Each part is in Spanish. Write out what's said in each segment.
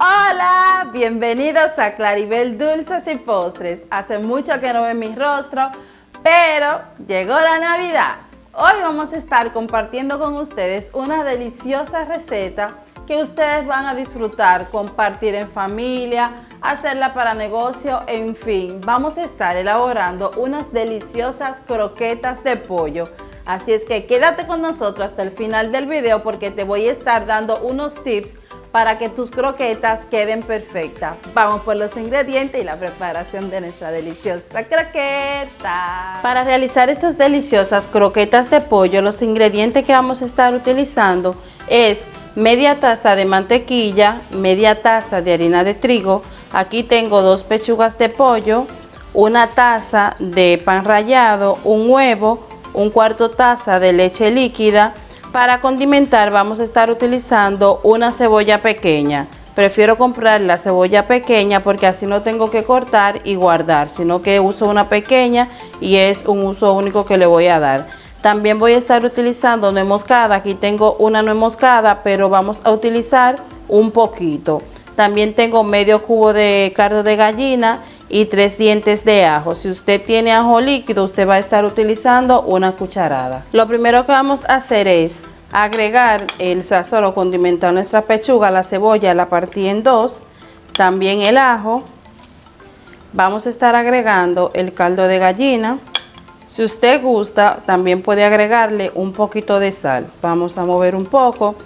Hola, bienvenidos a Claribel Dulces y Postres. Hace mucho que no ven mi rostro, pero llegó la Navidad. Hoy vamos a estar compartiendo con ustedes una deliciosa receta que ustedes van a disfrutar, compartir en familia, hacerla para negocio, en fin. Vamos a estar elaborando unas deliciosas croquetas de pollo. Así es que quédate con nosotros hasta el final del video porque te voy a estar dando unos tips para que tus croquetas queden perfectas. Vamos por los ingredientes y la preparación de nuestra deliciosa croqueta. Para realizar estas deliciosas croquetas de pollo, los ingredientes que vamos a estar utilizando es media taza de mantequilla, media taza de harina de trigo. Aquí tengo 2 pechugas de pollo, una taza de pan rallado, un huevo, 1/4 taza de leche líquida. Para condimentar vamos a estar utilizando una cebolla pequeña. Prefiero comprar la cebolla pequeña porque así no tengo que cortar y guardar, sino que uso una pequeña y es un uso único que le voy a dar. También voy a estar utilizando nuez moscada. Aquí tengo una nuez moscada, pero vamos a utilizar un poquito. También tengo medio cubo de caldo de gallina y 3 dientes de ajo. Si usted tiene ajo líquido, usted va a estar utilizando una cucharada. Lo primero que vamos a hacer es agregar el sazón o condimentar nuestra pechuga. La cebolla la partí en 2, también el ajo. Vamos a estar agregando el caldo de gallina. Si usted gusta, también puede agregarle un poquito de sal. Vamos a mover un poco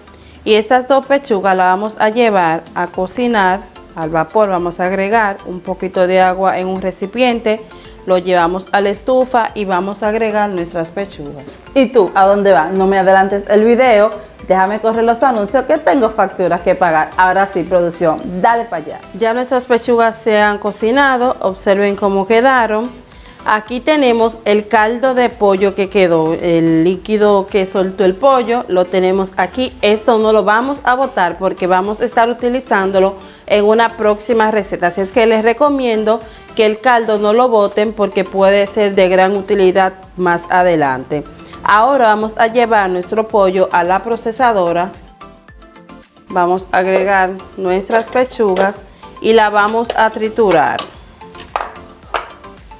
y estas 2 pechugas las vamos a llevar a cocinar al vapor. Vamos a agregar un poquito de agua en un recipiente, lo llevamos a la estufa y vamos a agregar nuestras pechugas. ¿Y tú a dónde vas? No me adelantes el video, déjame correr los anuncios que tengo facturas que pagar. Ahora sí, producción, dale para allá. Ya nuestras pechugas se han cocinado, observen cómo quedaron. Aquí tenemos el caldo de pollo que quedó, el líquido que soltó el pollo, lo tenemos aquí. Esto no lo vamos a botar porque vamos a estar utilizándolo en una próxima receta. Así es que les recomiendo que el caldo no lo boten porque puede ser de gran utilidad más adelante. Ahora vamos a llevar nuestro pollo a la procesadora. Vamos a agregar nuestras pechugas y la vamos a triturar.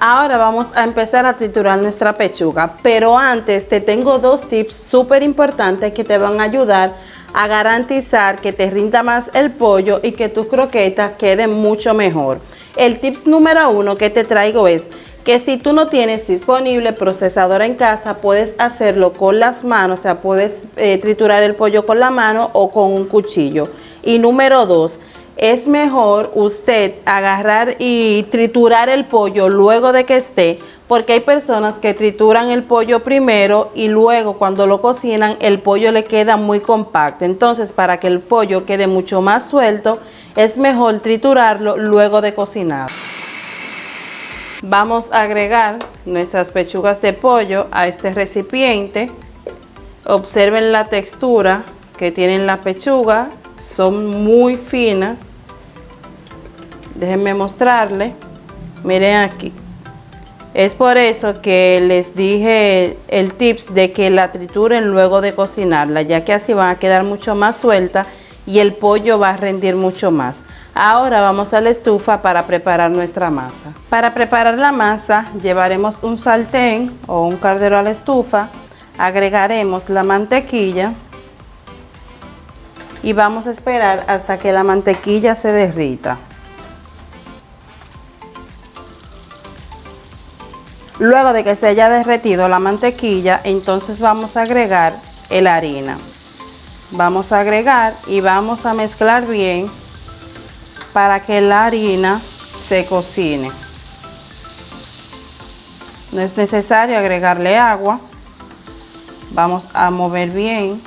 Ahora vamos a empezar a triturar nuestra pechuga, pero antes te tengo 2 tips súper importantes que te van a ayudar a garantizar que te rinda más el pollo y que tus croquetas queden mucho mejor. El tips número 1 que te traigo es que si tú no tienes disponible procesadora en casa, puedes hacerlo con las manos, o sea, puedes triturar el pollo con la mano o con un cuchillo. Y número 2, es mejor usted agarrar y triturar el pollo luego de que esté, porque hay personas que trituran el pollo primero y luego cuando lo cocinan el pollo le queda muy compacto. Entonces, para que el pollo quede mucho más suelto, es mejor triturarlo luego de cocinar. Vamos a agregar nuestras pechugas de pollo a este recipiente. Observen la textura que tienen la pechuga, son muy finas. Déjenme mostrarle. Miren aquí. Es por eso que les dije el tips de que la trituren luego de cocinarla, ya que así van a quedar mucho más suelta y el pollo va a rendir mucho más. Ahora vamos a la estufa para preparar nuestra masa. Para preparar la masa llevaremos un sartén o un caldero a la estufa, agregaremos la mantequilla y vamos a esperar hasta que la mantequilla se derrita. Luego de que se haya derretido la mantequilla, entonces vamos a agregar la harina. Vamos a agregar y vamos a mezclar bien para que la harina se cocine. No es necesario agregarle agua. Vamos a mover bien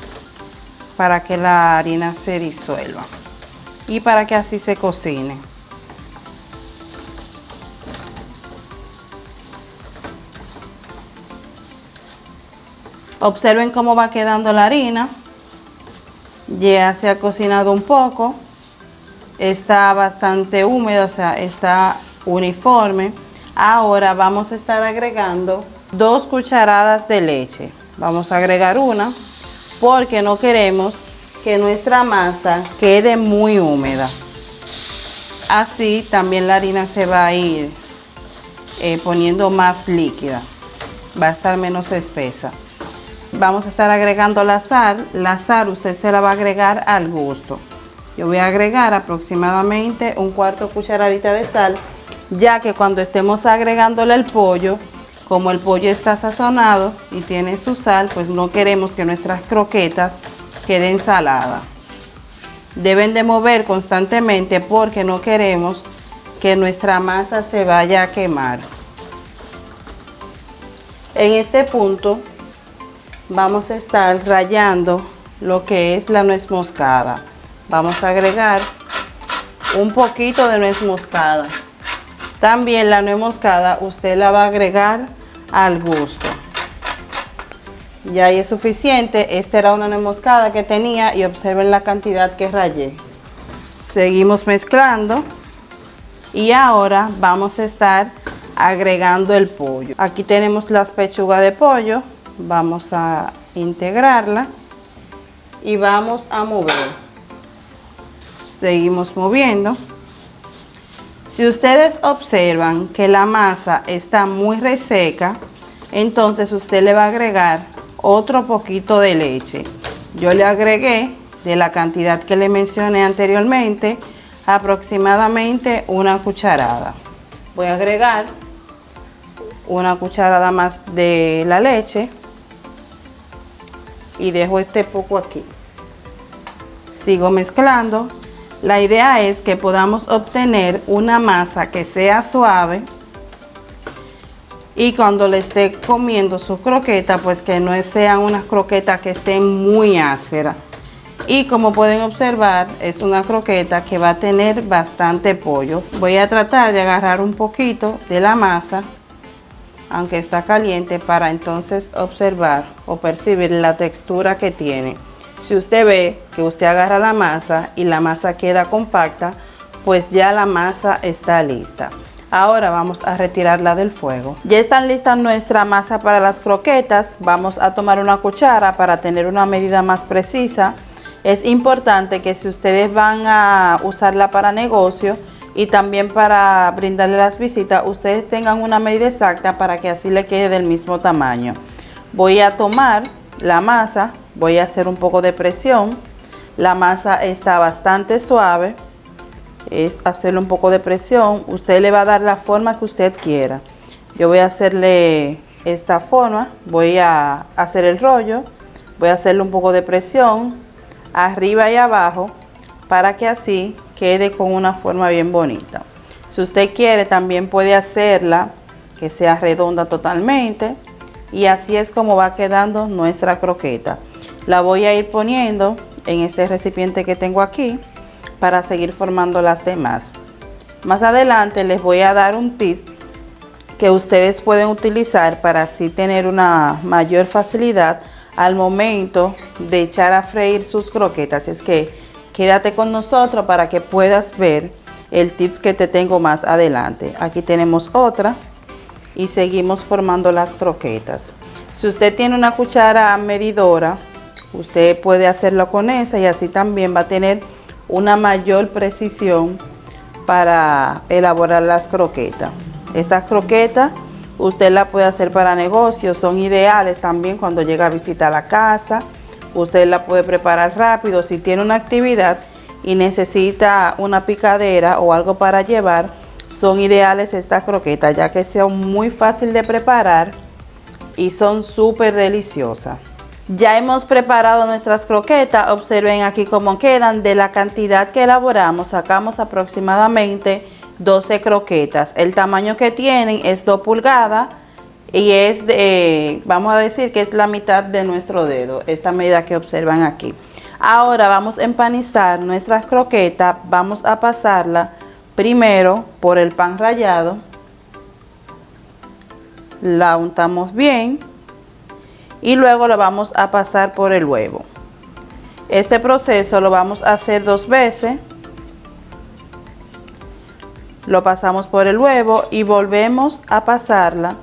para que la harina se disuelva y para que así se cocine. Observen cómo va quedando la harina. Ya se ha cocinado un poco. Está bastante húmeda, o sea, está uniforme. Ahora vamos a estar agregando 2 cucharadas de leche. Vamos a agregar una porque no queremos que nuestra masa quede muy húmeda. Así también la harina se va a ir poniendo más líquida, va a estar menos espesa. Vamos a estar agregando la sal. La sal usted se la va a agregar al gusto. Yo voy a agregar aproximadamente un cuarto cucharadita de sal, ya que cuando estemos agregándole el pollo, como el pollo está sazonado y tiene su sal, pues no queremos que nuestras croquetas queden saladas. Deben de mover constantemente porque no queremos que nuestra masa se vaya a quemar. En este punto vamos a estar rallando lo que es la nuez moscada. Vamos a agregar un poquito de nuez moscada. También la nuez moscada usted la va a agregar al gusto. Ya ahí es suficiente. Esta era una nuez moscada que tenía y observen la cantidad que rallé. Seguimos mezclando y ahora vamos a estar agregando el pollo. Aquí tenemos las pechugas de pollo. Vamos a integrarla y vamos a mover. Seguimos moviendo. Si ustedes observan que la masa está muy reseca, entonces usted le va a agregar otro poquito de leche. Yo le agregué de la cantidad que le mencioné anteriormente, aproximadamente una cucharada. Voy a agregar una cucharada más de la leche y dejo este poco aquí. Sigo mezclando. La idea es que podamos obtener una masa que sea suave y cuando le esté comiendo su croqueta, pues que no sean unas croquetas que estén muy ásperas. Y como pueden observar, es una croqueta que va a tener bastante pollo. Voy a tratar de agarrar un poquito de la masa, aunque está caliente, para entonces observar o percibir la textura que tiene. Si usted ve que usted agarra la masa y la masa queda compacta, pues ya la masa está lista. Ahora vamos a retirarla del fuego. Ya están listas nuestra masa para las croquetas. Vamos a tomar una cuchara para tener una medida más precisa. Es importante que si ustedes van a usarla para negocio y también para brindarle las visitas, ustedes tengan una medida exacta para que así le quede del mismo tamaño. Voy a tomar la masa, voy a hacer un poco de presión. La masa está bastante suave. Es hacerle un poco de presión. Usted le va a dar la forma que usted quiera. Yo voy a hacerle esta forma. Voy a hacer el rollo. Voy a hacerle un poco de presión arriba y abajo para que así quede con una forma bien bonita. Si usted quiere, también puede hacerla que sea redonda totalmente. Y así es como va quedando nuestra croqueta. La voy a ir poniendo en este recipiente que tengo aquí para seguir formando las demás. Más adelante les voy a dar un tip que ustedes pueden utilizar para así tener una mayor facilidad al momento de echar a freír sus croquetas. Es que quédate con nosotros para que puedas ver el tip que te tengo más adelante. Aquí tenemos otra y seguimos formando las croquetas. Si usted tiene una cuchara medidora, usted puede hacerlo con esa y así también va a tener una mayor precisión para elaborar las croquetas. Estas croquetas usted las puede hacer para negocios, son ideales también cuando llega a visitar la casa. Usted la puede preparar rápido. Si tiene una actividad y necesita una picadera o algo para llevar, son ideales estas croquetas, ya que son muy fácil de preparar y son súper deliciosas. Ya hemos preparado nuestras croquetas. Observen aquí cómo quedan. De la cantidad que elaboramos, sacamos aproximadamente 12 croquetas. El tamaño que tienen es 2 pulgadas y es de, vamos a decir que es la mitad de nuestro dedo, esta medida que observan aquí. Ahora vamos a empanizar nuestras croquetas. Vamos a pasarla primero por el pan rallado. La untamos bien y luego lo vamos a pasar por el huevo. Este proceso lo vamos a hacer 2 veces. Lo pasamos por el huevo y volvemos a pasarla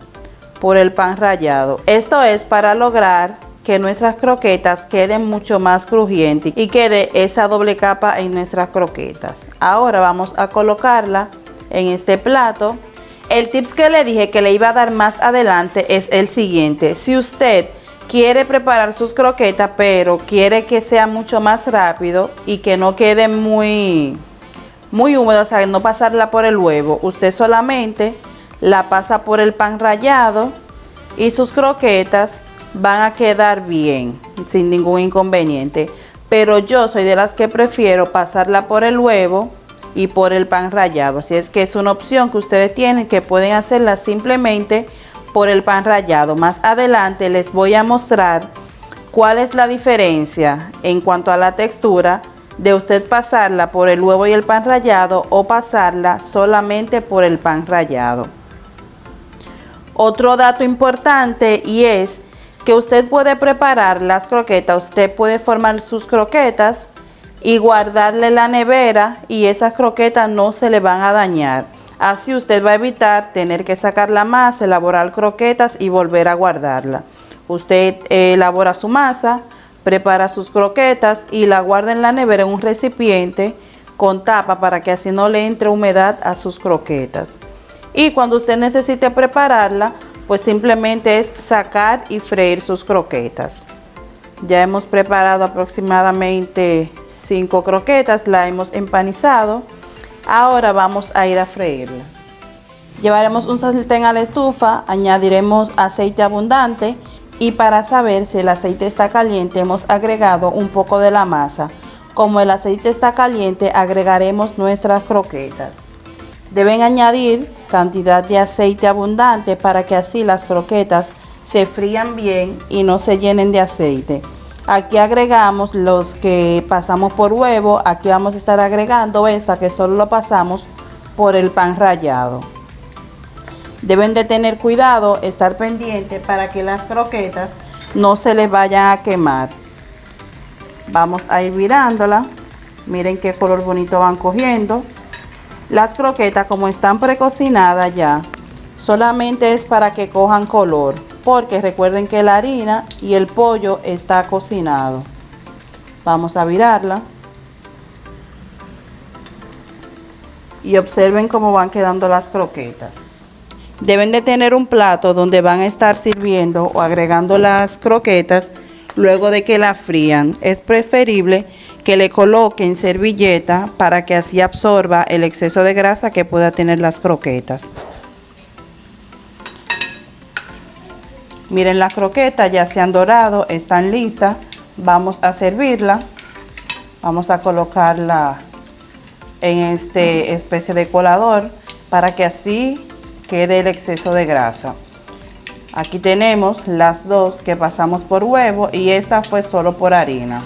por el pan rallado. Esto es para lograr que nuestras croquetas queden mucho más crujientes y quede esa doble capa en nuestras croquetas. Ahora vamos a colocarla en este plato. El tips que le dije que le iba a dar más adelante es el siguiente: si usted quiere preparar sus croquetas pero quiere que sea mucho más rápido y que no quede muy húmeda, o sea, no pasarla por el huevo, usted solamente la pasa por el pan rallado y sus croquetas van a quedar bien, sin ningún inconveniente. Pero yo soy de las que prefiero pasarla por el huevo y por el pan rallado. Así es que es una opción que ustedes tienen, que pueden hacerla simplemente por el pan rallado. Más adelante les voy a mostrar cuál es la diferencia en cuanto a la textura de usted pasarla por el huevo y el pan rallado o pasarla solamente por el pan rallado. Otro dato importante y es que usted puede preparar las croquetas, usted puede formar sus croquetas y guardarle en la nevera y esas croquetas no se le van a dañar. Así usted va a evitar tener que sacar la masa, elaborar croquetas y volver a guardarla. Usted elabora su masa, prepara sus croquetas y la guarda en la nevera en un recipiente con tapa para que así no le entre humedad a sus croquetas. Y cuando usted necesite prepararla, pues simplemente es sacar y freír sus croquetas. Ya hemos preparado aproximadamente 5 croquetas, las hemos empanizado. Ahora vamos a ir a freírlas. Llevaremos un sartén a la estufa, añadiremos aceite abundante y para saber si el aceite está caliente hemos agregado un poco de la masa. Como el aceite está caliente, agregaremos nuestras croquetas. Deben añadir cantidad de aceite abundante para que así las croquetas se frían bien y no se llenen de aceite. Aquí agregamos los que pasamos por huevo. Aquí vamos a estar agregando esta que solo lo pasamos por el pan rallado. Deben de tener cuidado, estar pendiente para que las croquetas no se les vayan a quemar. Vamos a ir virándola. Miren qué color bonito van cogiendo. Las croquetas, como están precocinadas ya, solamente es para que cojan color, porque recuerden que la harina y el pollo está cocinado. Vamos a virarla y observen cómo van quedando las croquetas. Deben de tener un plato donde van a estar sirviendo o agregando las croquetas luego de que la frían. Es preferible que le coloquen servilleta para que así absorba el exceso de grasa que pueda tener las croquetas. Miren, las croquetas ya se han dorado, están listas. Vamos a servirla. Vamos a colocarla en este especie de colador para que así quede el exceso de grasa. Aquí tenemos las dos que pasamos por huevo y esta fue solo por harina.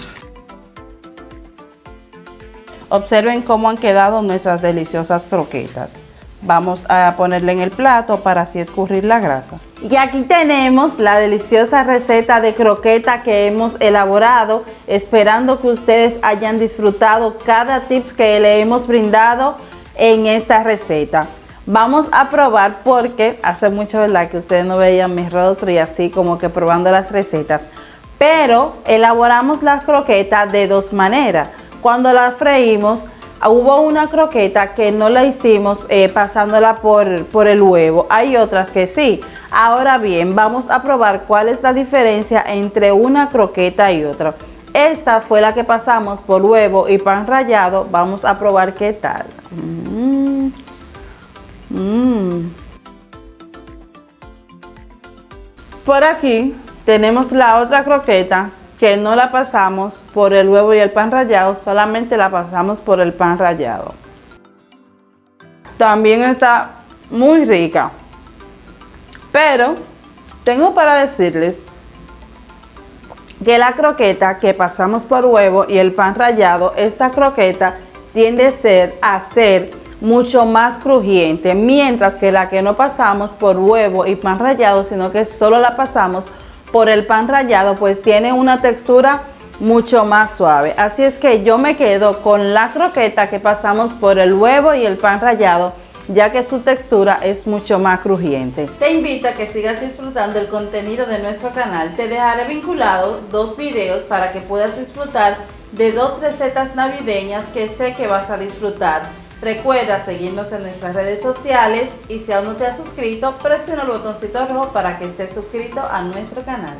Observen cómo han quedado nuestras deliciosas croquetas. Vamos a ponerle en el plato para así escurrir la grasa. Y aquí tenemos la deliciosa receta de croqueta que hemos elaborado, esperando que ustedes hayan disfrutado cada tips que le hemos brindado en esta receta. Vamos a probar porque hace mucho, ¿verdad?, que ustedes no veían mi rostro y así como que probando las recetas. Pero elaboramos las croquetas de dos maneras. Cuando las freímos, hubo una croqueta que no la hicimos pasándola por el huevo. Hay otras que sí. Ahora bien, vamos a probar cuál es la diferencia entre una croqueta y otra. Esta fue la que pasamos por huevo y pan rallado. Vamos a probar qué tal. Por aquí tenemos la otra croqueta que no la pasamos por el huevo y el pan rallado, solamente la pasamos por el pan rallado. También está muy rica, pero tengo para decirles que la croqueta que pasamos por huevo y el pan rallado, esta croqueta tiende a ser mucho más crujiente, mientras que la que no pasamos por huevo y pan rallado, sino que solo la pasamos por el pan rallado, pues tiene una textura mucho más suave. Así es que yo me quedo con la croqueta que pasamos por el huevo y el pan rallado, ya que su textura es mucho más crujiente. Te invito a que sigas disfrutando el contenido de nuestro canal. Te dejaré vinculado 2 videos para que puedas disfrutar de 2 recetas navideñas que sé que vas a disfrutar. Recuerda seguirnos en nuestras redes sociales y si aún no te has suscrito, presiona el botoncito rojo para que estés suscrito a nuestro canal.